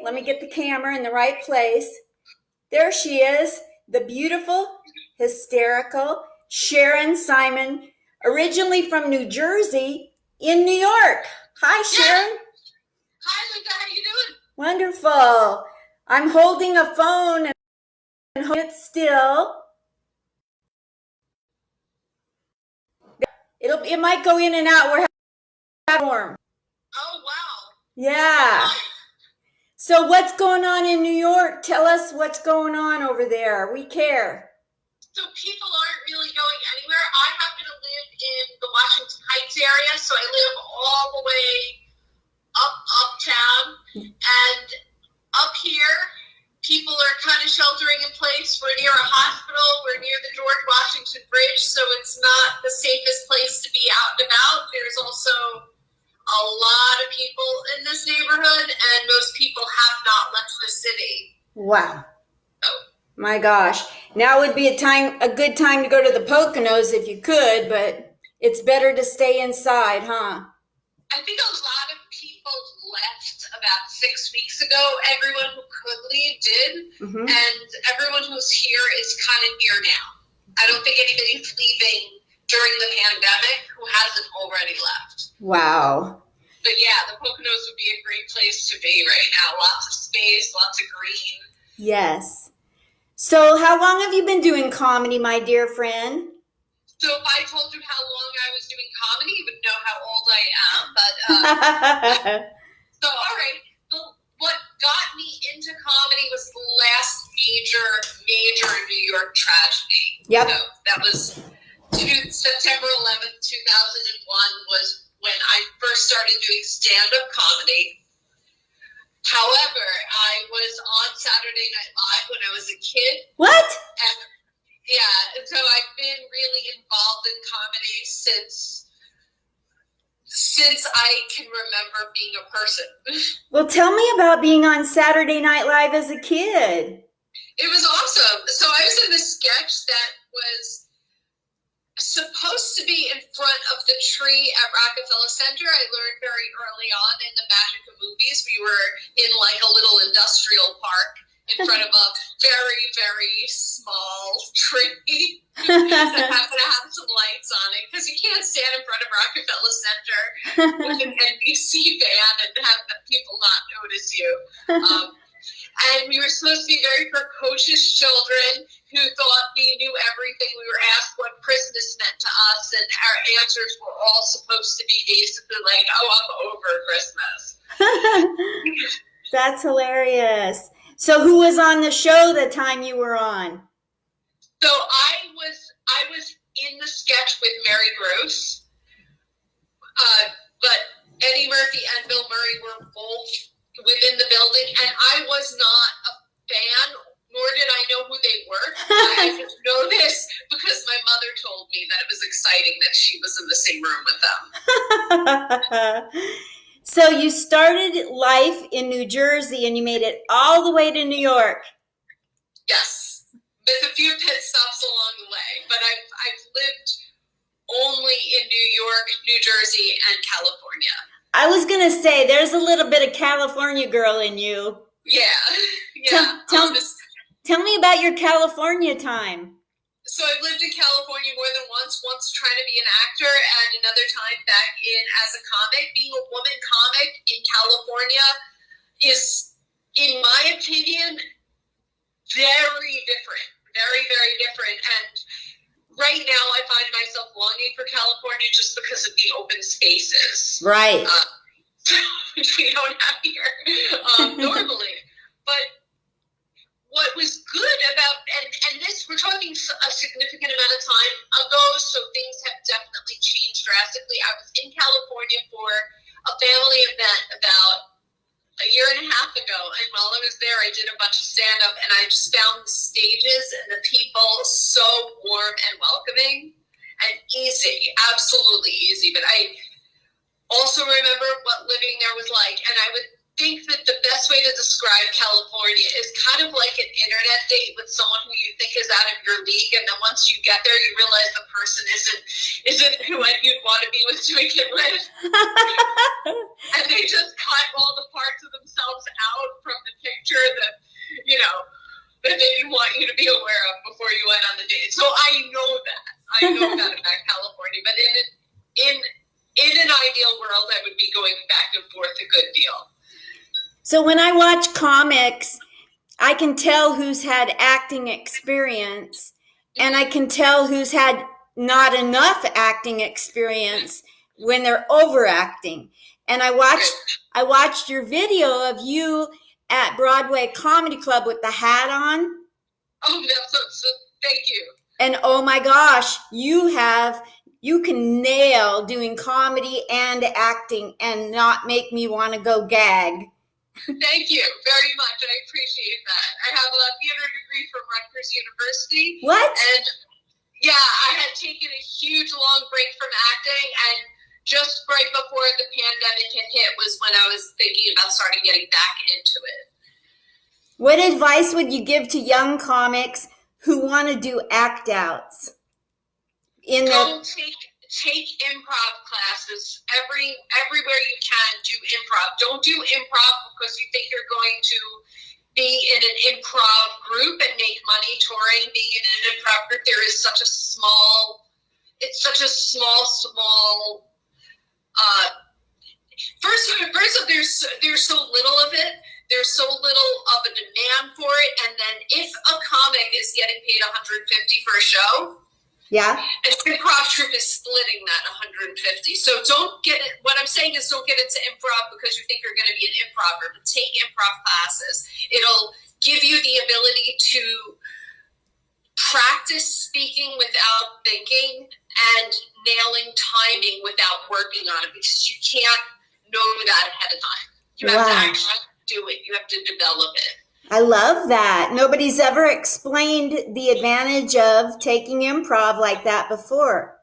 Let me get the camera in the right place. There she is, the beautiful, hysterical Sharon Simon, originally from New Jersey in New York. Hi, Sharon. Hi, Linda. How you doing? Wonderful. I'm holding a phone and holding it still. It might go in and out. We're having a storm. Oh, wow. Yeah. So what's going on in New York? Tell us what's going on over there. We care. So people aren't really going anywhere. I happen to live in the Washington Heights area, so I live all the way uptown. And up here, people are kind of sheltering in place. We're near a hospital. We're near the George Washington Bridge, so it's not the safest place to be out and about. There's also a lot of people in this neighborhood, and most people have not left the city. Wow. My gosh. Now would be a good time to go to the Poconos if you could, but it's better to stay inside, huh? I think a lot of people left about 6 weeks ago. Everyone who could leave did, and everyone who's here is kind of here now. I don't think anybody's leaving during the pandemic who hasn't already left. Wow. But yeah, the Poconos would be a great place to be right now. Lots of space, lots of green. Yes. So how long have you been doing comedy, my dear friend? So if I told you how long I was doing comedy, you would know how old I am. But so, all right. What got me into comedy was the last major New York tragedy. Yep. So that was September 11th, 2001 was when I first started doing stand-up comedy. However, I was on Saturday Night Live when I was a kid. What? And yeah, so I've been really involved in comedy since I can remember being a person. Well, tell me about being on Saturday Night Live as a kid. It was awesome. So I was in this sketch that was supposed to be in front of the tree at Rockefeller Center. I learned very early on in the magic of movies. We were in like a little industrial park in front of a very, very small tree that happened to have some lights on it, because you can't stand in front of Rockefeller Center with an NBC van and have the people not notice you. And we were supposed to be very precocious children who thought we knew everything. We were asked what Christmas meant to us, and our answers were all supposed to be basically like, oh, I'm over Christmas. That's hilarious. So who was on the show the time you were on? So I was in the sketch with Mary Gross, but Eddie Murphy and Bill Murray were both within the building, and I was not a fan, nor did I know who they were. I just know this because my mother told me that it was exciting that she was in the same room with them. So you started life in New Jersey and you made it all the way to New York. Yes, with a few pit stops along the way, but I've lived only in New York, New Jersey, and California. I was going to say, there's a little bit of California girl in you. Yeah. Tell me about your California time. So I've lived in California more than once trying to be an actor, and another time back in as a comic. Being a woman comic in California is, in my opinion, very different. Very, very different. And right now I find myself longing for California just because of the open spaces. Right. Which we don't have here normally. But what was good about, and this, we're talking a significant amount of time ago, so things have definitely changed drastically. I was in California for a family event about a year and a half ago, and while I was there, I did a bunch of stand-up, and I just found the stages and the people so warm and welcoming and easy, absolutely easy. But I also remember what living there was like, and I would think that the best way to describe California is kind of like an internet date with someone who you think is out of your league, and then once you get there, you realize the person isn't who you'd want to be with to begin with. And they just cut all the parts of themselves out from the want you to be aware of before you went on the date. So I know that about California. But in an ideal world, I would be going back and forth a good deal. So when I watch comics, I can tell who's had acting experience, and I can tell who's had not enough acting experience when they're overacting. And I watched your video of you at Broadway Comedy Club with the hat on. Oh, so thank you. And oh my gosh, you can nail doing comedy and acting and not make me want to go gag. Thank you very much. I appreciate that. I have a theater degree from Rutgers University. What? And yeah, I had taken a huge long break from acting, and just right before the pandemic had hit was when I was thinking about starting getting back into it. What advice would you give to young comics who want to do act outs? Take improv classes everywhere you can. Do improv. Don't do improv because you think you're going to be in an improv group and make money touring. Being in an improv group, there is such a small. It's such a small. First of all, there's so little of it. There's so little of a demand for it, and then if a comic is getting paid $150 for a show. Yeah. An improv troupe is splitting that $150. So don't get it. What I'm saying is don't get into improv because you think you're going to be an improver, but take improv classes. It'll give you the ability to practice speaking without thinking and nailing timing without working on it, because you can't know that ahead of time. You have to actually do it. You have to develop it. I love that. Nobody's ever explained the advantage of taking improv like that before.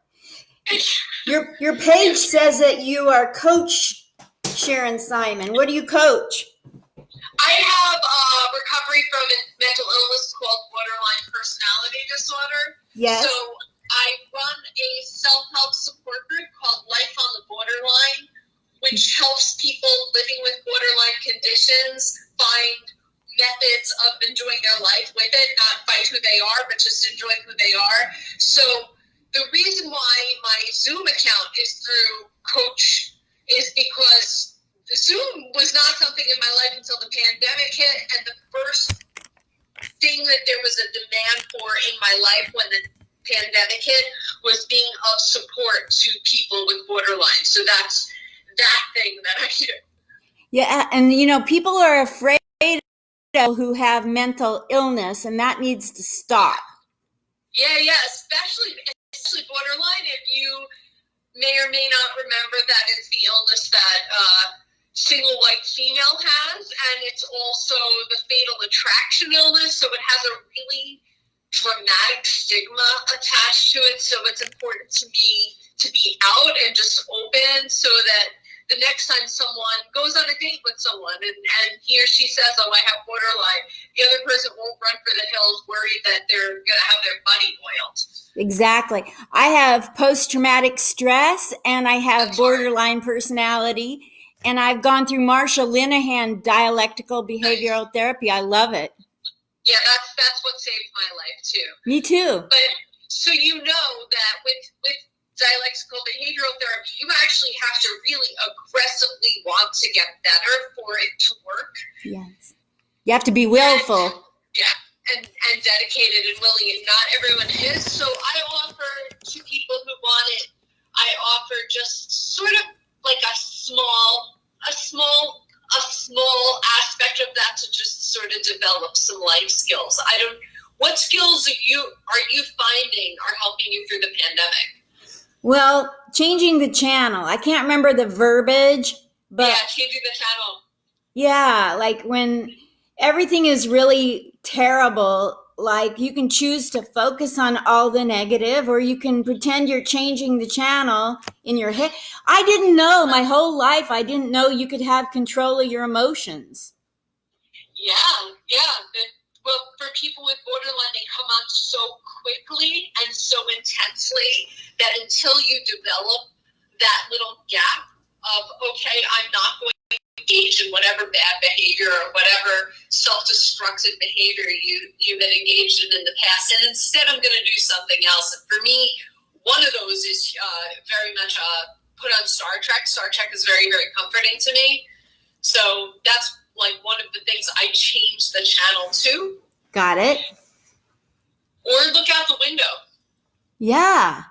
Your page says that you are Coach Sharon Simon. What do you coach? I have recovery from a mental illness called borderline personality disorder. Yes. So I run a self-help support group called Life on the Borderline, which helps people living with borderline conditions find methods of enjoying their life with it, not fight who they are, but just enjoy who they are. So the reason why my Zoom account is through Coach is because Zoom was not something in my life until the pandemic hit, and the first thing that there was a demand for in my life when the pandemic hit was being of support to people with borderline. So that's that thing that I do. Yeah, and people are afraid who have mental illness, and that needs to stop. Yeah, especially borderline. If you may or may not remember, that is the illness that single white female has, and it's also the fatal attraction illness, so it has a really dramatic stigma attached to it. So it's important to me to be out and just open, so that the next time someone goes on a date with someone and he or she says, oh, I have borderline, the other person won't run for the hills worried that they're going to have their bunny oiled. Exactly. I have post-traumatic stress, and I have borderline personality, and I've gone through Marsha Linehan dialectical behavioral therapy. I love it. Yeah, that's what saved my life too. Me too. But so you know that with dialectical behavioral therapy, you actually have to really aggressively want to get better for it to work. Yes. You have to be willful. And dedicated and willing, and not everyone is. So I offer to people who want it, I offer just sort of like a small aspect of that to just sort of develop some life skills. What skills are you finding are helping you through the pandemic? Well, changing the channel. I can't remember the verbiage, but changing the channel. Yeah, like when everything is really terrible, like you can choose to focus on all the negative, or you can pretend you're changing the channel in your head. I didn't know my whole life. I didn't know you could have control of your emotions. Yeah. Well, for people with borderline, they come on so quickly and so intensely that until you develop that little gap of, okay, I'm not going to engage in whatever bad behavior or whatever self-destructive behavior you've been engaged in the past, and instead I'm going to do something else. And for me, one of those is very much put on Star Trek. Star Trek is very, very comforting to me. So that's like one of the things I changed the channel to. Got it. Or look out the window. Yeah.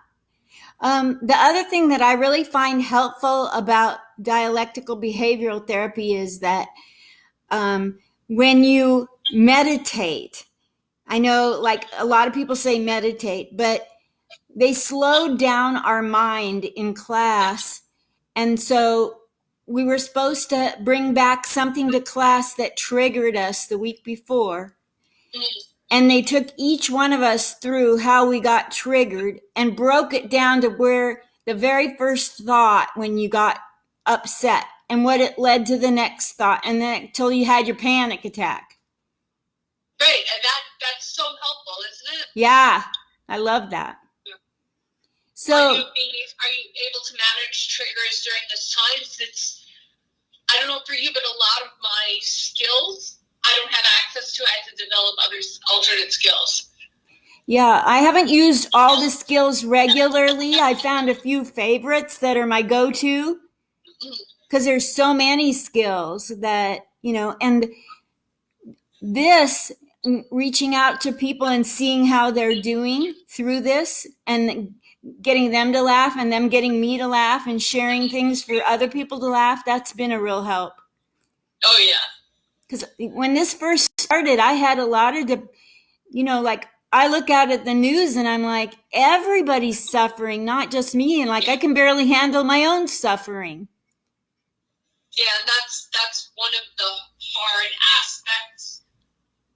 The other thing that I really find helpful about dialectical behavioral therapy is that when you meditate, I know like a lot of people say meditate, but they slowed down our mind in class. And so we were supposed to bring back something to class that triggered us the week before. And they took each one of us through how we got triggered and broke it down to where the very first thought when you got upset and what it led to the next thought, and then until you had your panic attack. Great, and that's so helpful, isn't it? Yeah, I love that. So, are you able to manage triggers during this time? Since I don't know for you, but a lot of my skills I don't have access to. I have to develop alternate skills. Yeah, I haven't used all the skills regularly. I found a few favorites that are my go-to because there's so many skills that, and this reaching out to people and seeing how they're doing through this and getting them to laugh and them getting me to laugh and sharing things for other people to laugh, that's been a real help. Oh, yeah. Because when this first started, I had a lot of, like I look out at the news and I'm like, everybody's suffering, not just me. And like, I can barely handle my own suffering. Yeah, that's one of the hard aspects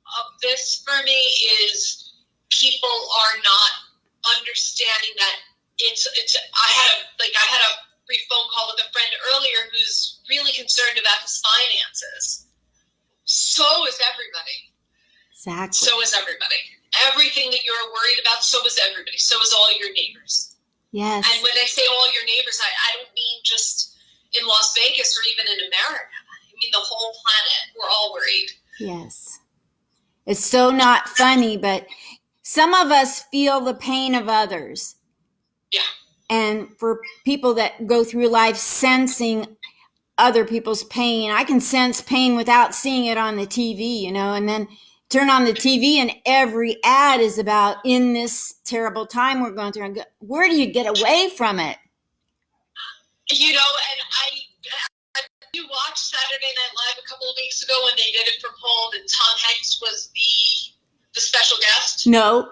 of this for me is people are not understanding that I had a brief phone call with a friend earlier who's really concerned about his finances. So is everybody. Exactly. So is everybody. Everything that you're worried about, so is everybody. So is all your neighbors. Yes. And when I say all your neighbors, I don't mean just in Las Vegas or even in America. I mean the whole planet. We're all worried. Yes. It's so not funny, but some of us feel the pain of others. Yeah. And for people that go through life sensing other people's pain, I can sense pain without seeing it on the TV, and then turn on the TV and every ad is about in this terrible time we're going through. Where do you get away from it? And you watched Saturday Night Live a couple of weeks ago when they did it from home and Tom Hanks was the special guest? No.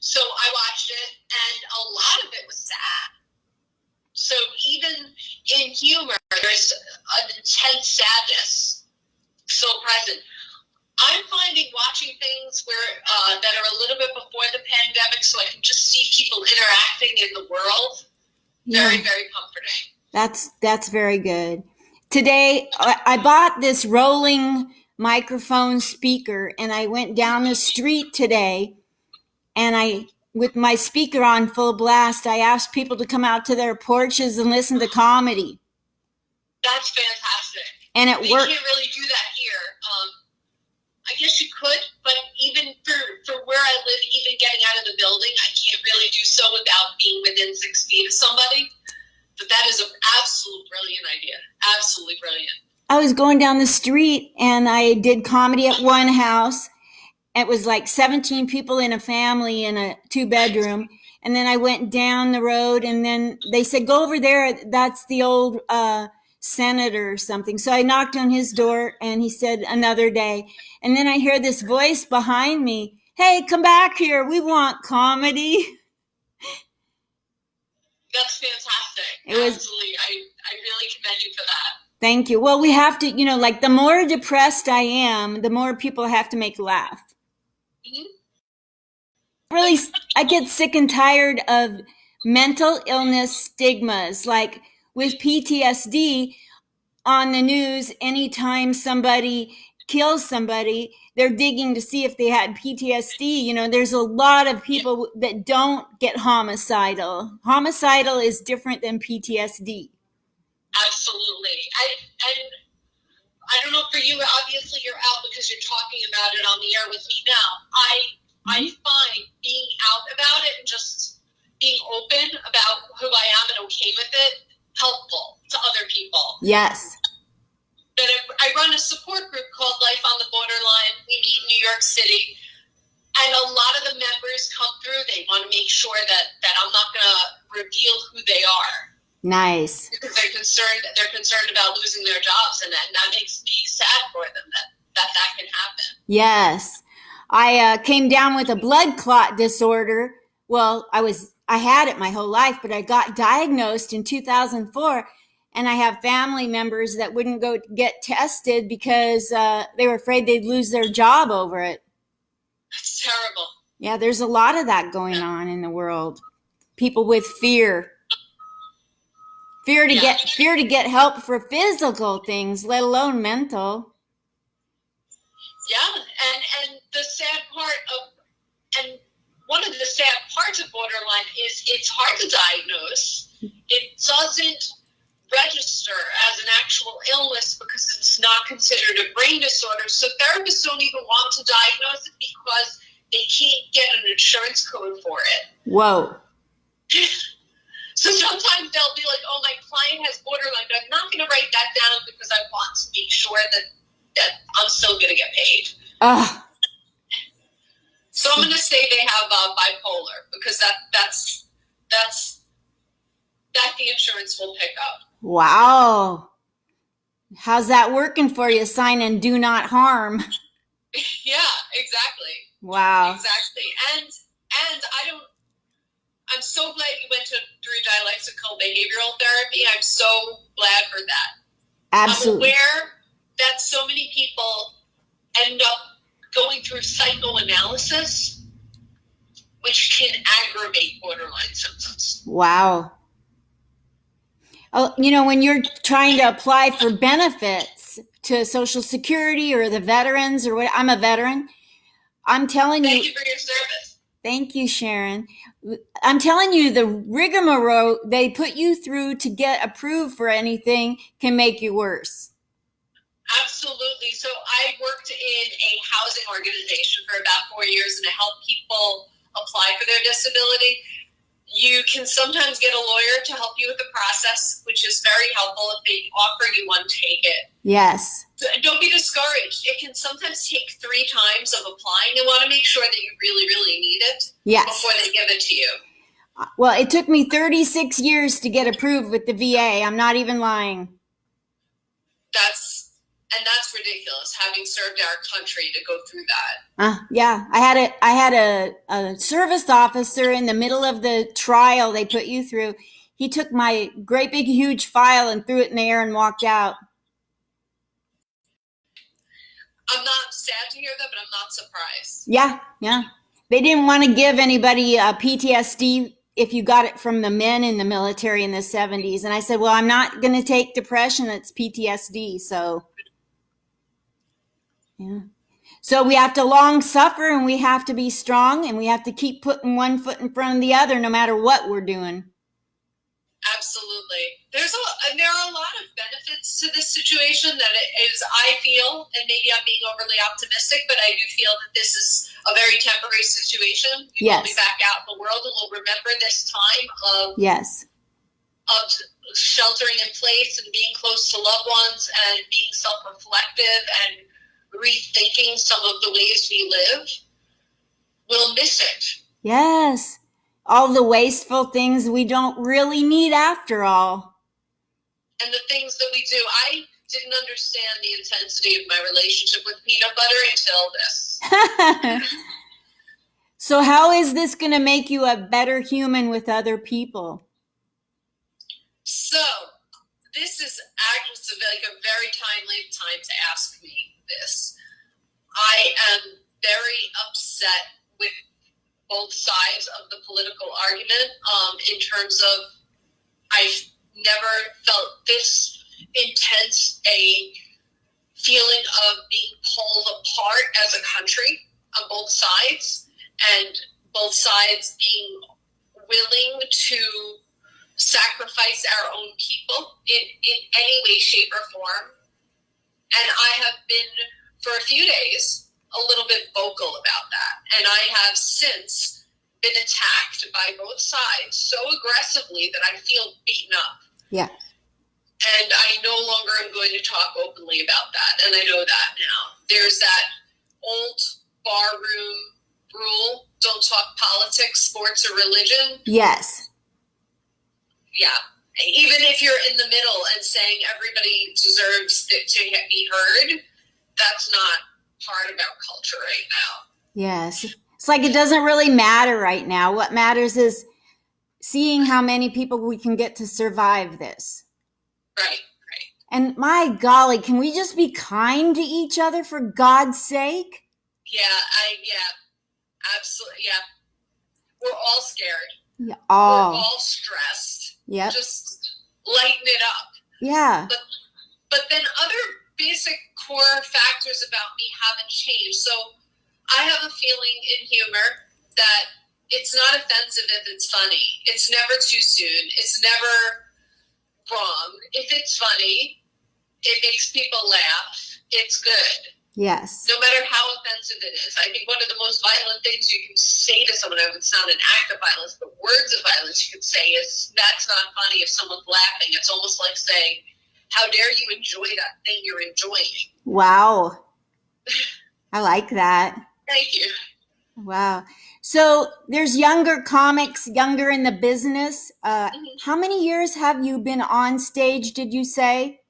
So I watched it and a lot of it was sad. So even in humor, there's an intense sadness so present. I'm finding watching things where that are a little bit before the pandemic so I can just see people interacting in the world. Very, very comforting. That's very good. Today, I bought this rolling microphone speaker and I went down the street today and with my speaker on full blast, I asked people to come out to their porches and listen to comedy. That's fantastic. And it worked. You can't really do that here. I guess you could, but even for where I live, even getting out of the building, I can't really do so without being within 6 feet of somebody. But that is an absolute brilliant idea. Absolutely brilliant. I was going down the street and I did comedy at one house. It was like 17 people in a family in a 2-bedroom. And then I went down the road and then they said, go over there. That's the old senator or something. So I knocked on his door and he said, another day. And then I hear this voice behind me. Hey, come back here. We want comedy. That's fantastic. Absolutely. I really commend you for that. Thank you. Well, we have to, like the more depressed I am, the more people have to make laugh. Mm-hmm. Really, I get sick and tired of mental illness stigmas. Like with PTSD on the news, anytime somebody kills somebody, they're digging to see if they had PTSD. There's a lot of people that don't get homicidal. Homicidal is different than PTSD. Absolutely. And I don't know for you, obviously you're out because because you're talking about it on the air with me now, I find being out about it and just being open about who I am and okay with it helpful to other people. Yes. That I run a support group called Life on the Borderline. We meet in New York City, and a lot of the members come through. They want to make sure that I'm not going to reveal who they are. Nice. Because they're concerned about losing their jobs, and that makes me sad for them that can happen. Yes. I came down with a blood clot disorder. Well, I had it my whole life, but I got diagnosed in 2004, and I have family members that wouldn't go get tested because they were afraid they'd lose their job over it. That's terrible. Yeah, there's a lot of that going on in the world. People with fear. Fear to get help for physical things, let alone mental. Yeah, and the sad part and one of the sad parts of borderline is it's hard to diagnose. It doesn't register as an actual illness because it's not considered a brain disorder. So therapists don't even want to diagnose it because they can't get an insurance code for it. Whoa. So sometimes they'll be like, oh, my client has borderline, but I'm not going to write that down because I want to make sure that I'm still going to get paid. So I'm going to say they have bipolar because that's the insurance will pick up. Wow. How's that working for you, signing do not harm? Yeah, exactly. Wow. Exactly. And I'm so glad you went through dialectical behavioral therapy. I'm so glad for that. Absolutely. I'm aware that so many people end up going through psychoanalysis, which can aggravate borderline symptoms. Wow. Oh, when you're trying to apply for benefits to Social Security or the veterans or what, I'm a veteran. I'm telling you. Thank you for your service. Thank you, Sharon. I'm telling you, the rigmarole they put you through to get approved for anything can make you worse. Absolutely. So I worked in a housing organization for about 4 years, and I helped people apply for their disability. You can sometimes get a lawyer to help you with the process, which is very helpful. If they offer you one, take it. Yes. So don't be discouraged. It can sometimes take 3 times of applying. They want to make sure that you really, really need it before they give it to you. Well, it took me 36 years to get approved with the VA. I'm not even lying. That's ridiculous, having served our country to go through that. Yeah, I had a service officer in the middle of the trial they put you through. He took my great big huge file and threw it in the air and walked out. I'm not sad to hear that, but I'm not surprised. Yeah. They didn't want to give anybody PTSD if you got it from the men in the military in the 70s. And I said, well, I'm not going to take depression. It's PTSD. So, yeah. So we have to long suffer, and we have to be strong, and we have to keep putting one foot in front of the other no matter what we're doing. Absolutely. There are a lot of benefits to this situation that it is, I feel, and maybe I'm being overly optimistic, but I do feel that this is a very temporary situation. We'll be back out in the world, and we'll remember this time of sheltering in place and being close to loved ones and being self-reflective and rethinking some of the ways we live. We'll miss it. Yes. All the wasteful things we don't really need after all. And the things that we do. I didn't understand the intensity of my relationship with peanut butter until this. So how is this going to make you a better human with other people? So this is actually like a very timely time to ask me this. I am very upset with both sides of the political argument in terms of I've never felt this intense a feeling of being pulled apart as a country on both sides, and both sides being willing to sacrifice our own people in any way, shape, or form. And I have been for a few days, a little bit vocal about that. And I have since been attacked by both sides so aggressively that I feel beaten up. Yeah. And I no longer am going to talk openly about that. And I know that now. There's that old barroom rule, don't talk politics, sports, or religion. Yes. Yeah. Even if you're in the middle and saying everybody deserves to be heard, that's not part of our culture right now. Yes. It's like it doesn't really matter right now. What matters is seeing how many people we can get to survive this. Right. And my golly, can we just be kind to each other for God's sake? Yeah, absolutely. Yeah. We're all scared. Yeah. We're all stressed. Yep. Just lighten it up. Yeah. But then other basic core factors about me haven't changed. So I have a feeling in humor that it's not offensive if it's funny. It's never too soon. It's never wrong. If it's funny, it makes people laugh. It's good. Yes. No matter how offensive it is. I think one of the most violent things you can say to someone, it's not an act of violence, but words of violence you can say is, that's not funny if someone's laughing. It's almost like saying, how dare you enjoy that thing you're enjoying? Wow. I like that. Thank you. Wow. So there's younger comics, younger in the business. How many years have you been on stage, did you say?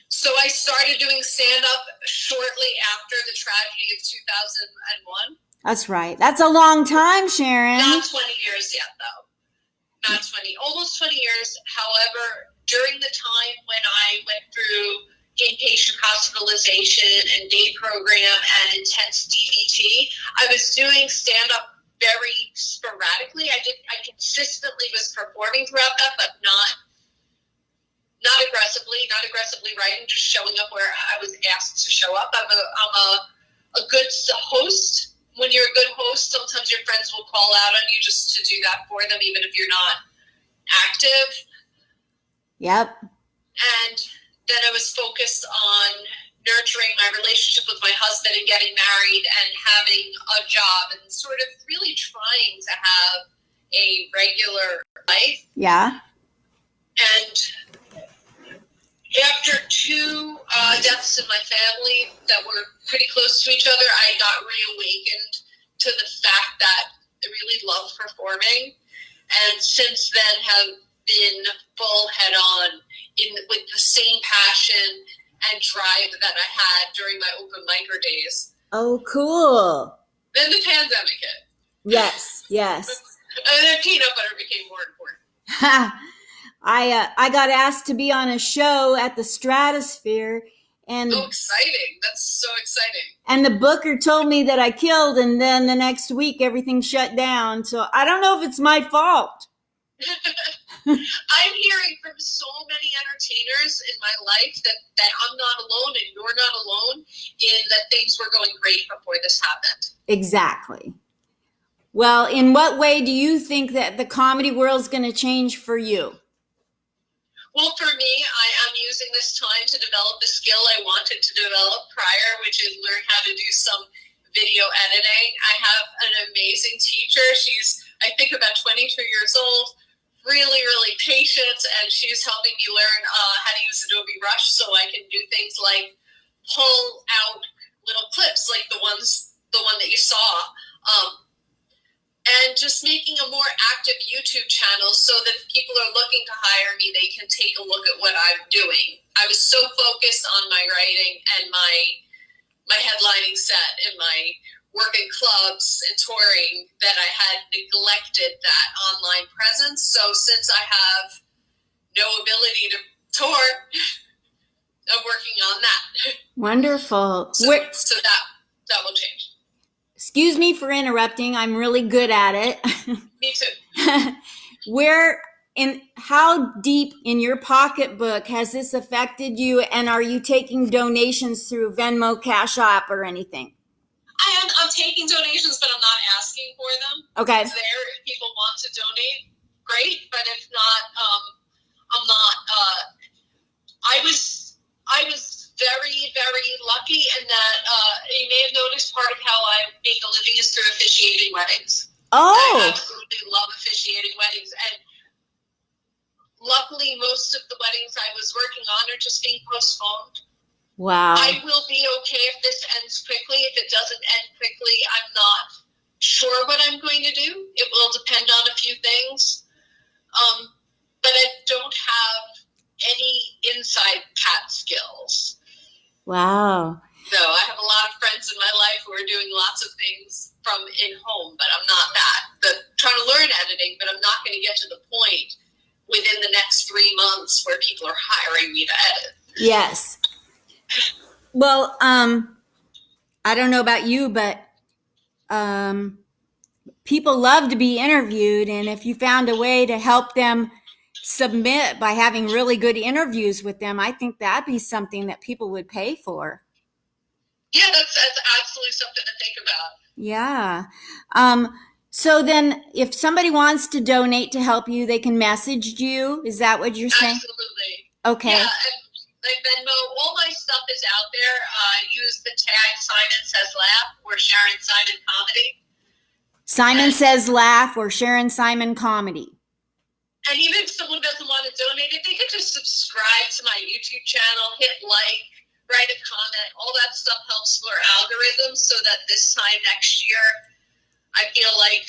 So I started doing stand-up shortly after the tragedy of 2001. That's right. That's a long time, Sharon. Not 20 years yet, though. Not 20. Almost 20 years. However, during the time when I went through inpatient hospitalization and day program and intense DBT, I was doing stand-up very sporadically. I consistently was performing throughout that, but not aggressively writing, just showing up where I was asked to show up. I'm a good host. When you're a good host, sometimes your friends will call out on you just to do that for them, even if you're not active. Yep. And then I was focused on nurturing my relationship with my husband and getting married and having a job and sort of really trying to have a regular life. Yeah. And after two deaths in my family that were pretty close to each other, I got reawakened to the fact that I really love performing, and since then have been full head on with the same passion and drive that I had during my open micer days. Oh, cool. Then the pandemic hit. Yes. And then peanut butter became more important. I got asked to be on a show at the Stratosphere, and oh, exciting! That's so exciting. And the booker told me that I killed, and then the next week everything shut down. So I don't know if it's my fault. I'm hearing from so many entertainers in my life that I'm not alone and you're not alone in that things were going great before this happened. Exactly. Well, in what way do you think that the comedy world is going to change for you? Well, for me, I am using this time to develop the skill I wanted to develop prior, which is learn how to do some video editing. I have an amazing teacher. She's, I think, about 22 years old, really, really patient, and she's helping me learn how to use Adobe Rush so I can do things like pull out little clips like the one that you saw. And just making a more active YouTube channel so that if people are looking to hire me, they can take a look at what I'm doing. I was so focused on my writing and my headlining set and my work in clubs and touring that I had neglected that online presence. So since I have no ability to tour, I'm working on that. Wonderful. So that will change. Excuse me for interrupting. I'm really good at it. Me too. How deep in your pocketbook has this affected you? And are you taking donations through Venmo, Cash App, or anything? I'm taking donations, but I'm not asking for them. Okay. It's there if people want to donate, great. But if not, I'm not. I was very, very lucky in that you may have noticed part of how I make a living is through officiating weddings. Oh. I absolutely love officiating weddings. And luckily, most of the weddings I was working on are just being postponed. Wow. I will be okay if this ends quickly. If it doesn't end quickly, I'm not sure what I'm going to do. It will depend on a few things. But I don't have any inside cat skills. Wow. So I have a lot of friends in my life who are doing lots of things from in home, but I'm not that. Trying to learn editing, but I'm not going to get to the point within the next 3 months where people are hiring me to edit. Yes. Well, I don't know about you, but people love to be interviewed, and if you found a way to help them submit by having really good interviews with them, I think that'd be something that people would pay for. Yeah, that's absolutely something to think about. Yeah. So then if somebody wants to donate to help you, they can message you. Is that what you're saying? Absolutely. Okay. Yeah, and like Venmo, all my stuff is out there. Use the tag Simon Says Laugh or Sharon Simon Comedy. Simon Says Laugh or Sharon Simon Comedy. And even if someone doesn't want to donate it, they can just subscribe to my YouTube channel, hit like, write a comment. All that stuff helps for algorithms so that this time next year, I feel like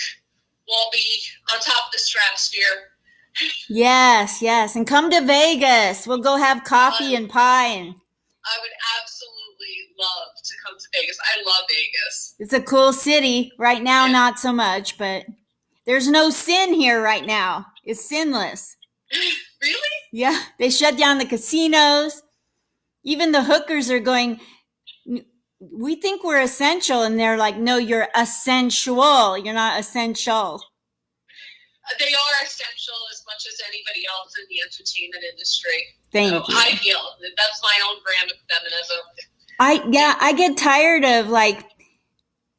we'll be on top of the stratosphere. Yes, yes. And come to Vegas. We'll go have coffee and pie. And I would absolutely love to come to Vegas. I love Vegas. It's a cool city. Right now, not so much, but there's no sin here right now. It's sinless. Really? Yeah. They shut down the casinos. Even the hookers are going, we think we're essential. And they're like, no, you're essential. You're not essential. They are essential as much as anybody else in the entertainment industry. Thank you. I feel that's my own brand of feminism. I get tired of like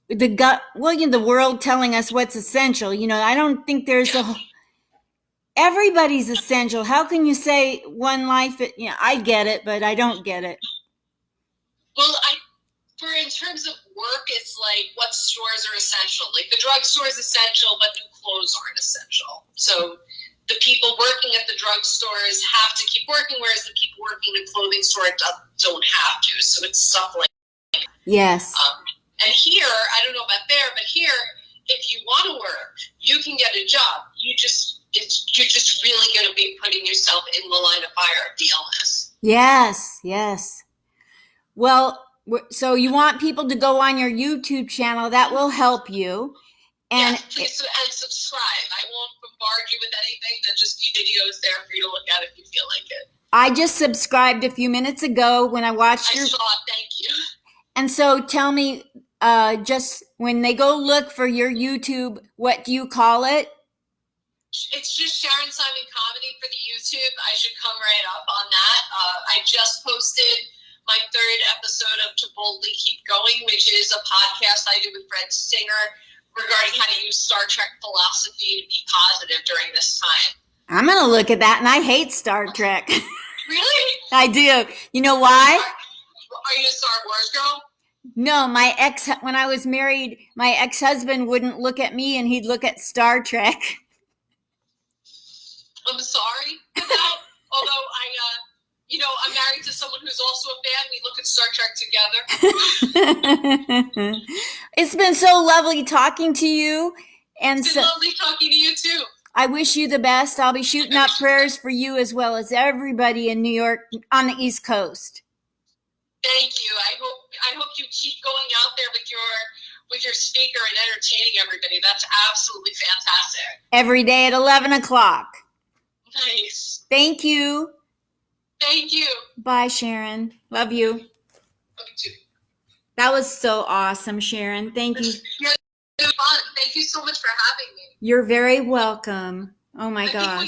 the world telling us what's essential. I don't think there's everybody's essential. How can you say one life? I get it, but I don't get it. Well, in terms of work, it's like what stores are essential. Like the drugstore is essential, but new clothes aren't essential. So the people working at the drugstores have to keep working, whereas the people working in a clothing store don't have to. So it's stuff like that. Yes. And here, I don't know about there, but here, if you want to work, you can get a job. You're just really going to be putting yourself in the line of fire of the illness. Yes, yes. Well, so you want people to go on your YouTube channel. That will help you. And yes, please, and subscribe. I won't bombard you with anything. There'll just be videos there for you to look at if you feel like it. I just subscribed a few minutes ago when I watched I saw it. Thank you. And so tell me, just when they go look for your YouTube, what do you call it? It's just Sharon Simon Comedy for the YouTube. I should come right up on that. I just posted my 3rd episode of To Boldly Keep Going, which is a podcast I do with Fred Singer regarding how to use Star Trek philosophy to be positive during this time. I'm going to look at that, and I hate Star Trek. Really? I do. You know why? Are you a Star Wars girl? No, when I was married, my ex-husband wouldn't look at me, and he'd look at Star Trek. I'm sorry for that. Although I'm married to someone who's also a fan. We look at Star Trek together. It's been so lovely talking to you. It's been lovely talking to you too. I wish you the best. I'll be shooting up prayers for you as well as everybody in New York on the East Coast. Thank you. I hope you keep going out there with your speaker and entertaining everybody. That's absolutely fantastic. Every day at 11 o'clock. Nice. Thank you. Thank you. Bye, Sharon. Love you. Love you too. That was so awesome, Sharon. Thank you. Yeah, it was fun. Thank you so much for having me. You're very welcome. Oh my gosh.